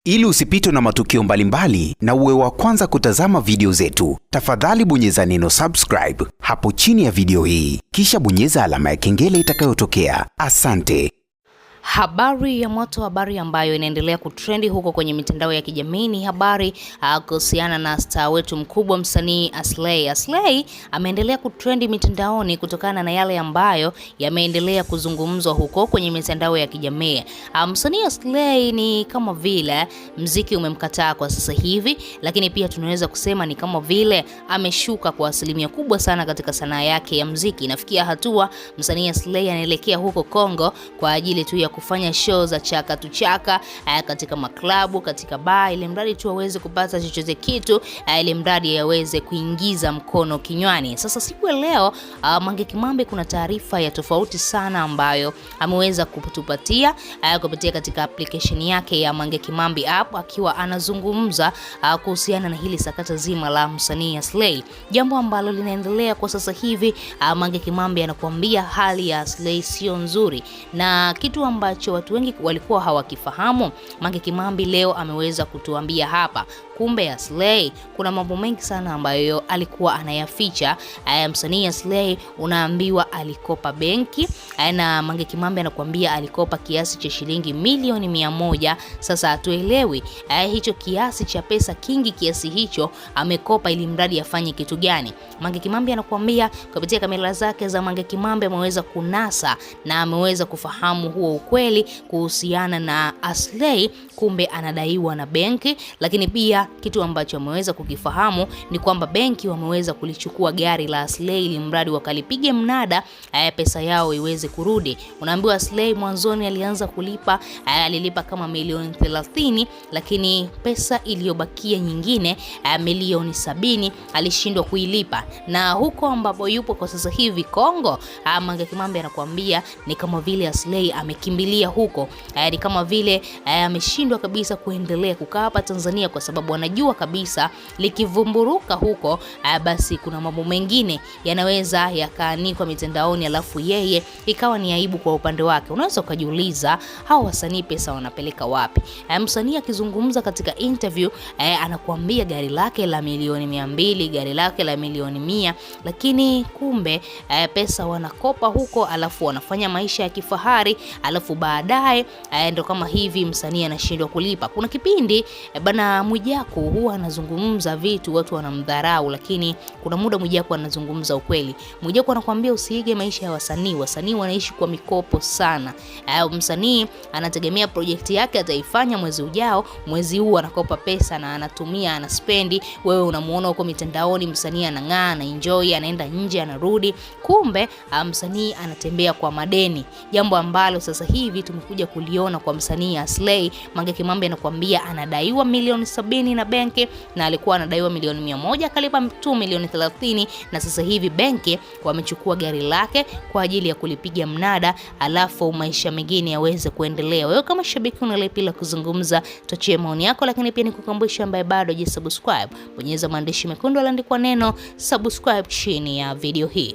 Ili usipitwe na matukio mbalimbali na uwe wa kwanza kutazama video zetu, tafadhali bonyeza neno subscribe hapo chini ya video hii, kisha bonyeza alama ya kengele itakayotokea. Asante. Habari ya moto, habari ambayo inaendelea kutrendi huko kwenye mitandao ya kijamii ni habari kuhusiana na star wetu mkubwa msanii Aslay. Aslay ameendelea kutrendi mitandaoni kutokana na yale ambayo yameendelea kuzungumzwa huko kwenye mitandao ya kijamii. Msanii Aslay ni kama vile mziki umemkataa kwa sasa hivi, lakini pia tunaweza kusema ni kama vile ameshuka kwa asilimia kubwa sana katika sanaa yake ya mziki. Inafikia hatua msanii Aslay anaelekea huko Kongo kwa ajili tu ya kufanya show za chaka tu chaka katika maklabu, katika bar, ili mradi tu aweze kupata chochote kitu, ili mradi aweze kuingiza mkono kinywani. Sasa siku ya leo Mange Kimambi kuna taarifa ya tofauti sana ambayo ameweza kutupatia kupitia katika application yake ya Mange Kimambi app, akiwa anazungumza kuhusiana na hili sakata zima la msanii Aslay, jambo ambalo linaendelea kwa sasa hivi. Mange Kimambi anakuambia hali ya Aslay sio nzuri, na kitu ambacho watu wengi walikuwa hawakifahamu, Mange Kimambi leo ameweza kutuambia hapa. Kumbe Aslay kuna mambo mengi sana ambayo alikuwa anayaficha. Msanii Aslay unaambiwa alikopa benki, na Mange Kimambi anakuambia alikopa kiasi cha shilingi milioni 100. Sasa hatuelewi hicho kiasi cha pesa kingi kiasi hicho amekopa ili mradi afanye kitu gani. Mange Kimambi anakuambia kupitia kamera zake za Mange Kimambi ameweza kunasa na ameweza kufahamu huo ukweli kuhusiana na Aslay. Kumbe anadaiwa na benki, lakini pia kitu ambacho ameweza kukifahamu ni kwamba benki wameweza kulichukua gari la Aslay ili mradi wakalipiga mnada pesa yao iweze kurudi. Unaambiwa Aslay mwanzoni alianza kulipa, alilipa kama milioni 30, lakini pesa iliyobakia nyingine milioni 70 alishindwa kuilipa. Na huko ambapo yupo kwa sasa hivi Kongo, Mange Kimambi anakuambia ni kama vile Aslay amekimbilia huko, ni kama vile ameshindwa kabisa kuendelea kukaa hapa Tanzania, kwa sababu anajua kabisa likivumburuka huko basi kuna mambo mengine yanaweza yakaanikwa mitandaoni, alafu yeye ikawa ni aibu kwa upande wake. Unaweza ukajiuliza hao wasanii pesa wanapeleka wapi? Msanii akizungumza katika interview anakuambia gari lake la milioni 200, gari lake la milioni 100, lakini kumbe pesa wanakopa huko, alafu wanafanya maisha ya kifahari, alafu baadaye ndo kama hivi msanii anashindwa kulipa. Kuna kipindi bana Mwijaku huwa anazungumza vitu watu wanamdharau, lakini kuna muda Mwijaku anazungumza ukweli. Mwijaku anakuambia usiige maisha ya wasanii. Wasanii wanaishi kwa mikopo sana. Msanii anategemea project yake ataifanya mwezi ujao, mwezi huu anakopa pesa na anatumia, anaspendi. Wewe unamuona huko mitandaoni msanii anang'aa, ana enjoy, anaenda nje, anarudi. Kumbe msanii anatembea kwa madeni, jambo ambalo sasa hivi tumekuja kuliona kwa msanii Aslay. Mange Kimambi anakuambia anadaiwa milioni 70 na benki, na alikuwa anadaiwa milioni 100, akalipa tu milioni 30, na sasa hivi benki wamechukua gari lake kwa ajili ya kulipiga mnada, alafu maisha mengine yaweze kuendelea. Wewe kama shabiki unalipi la kuzungumza? Tuachie maoni yako, lakini pia nikukumbusha ambaye bado hujasubscribe, bonyeza maandishi mekundu yaliyoandikwa neno subscribe chini ya video hii.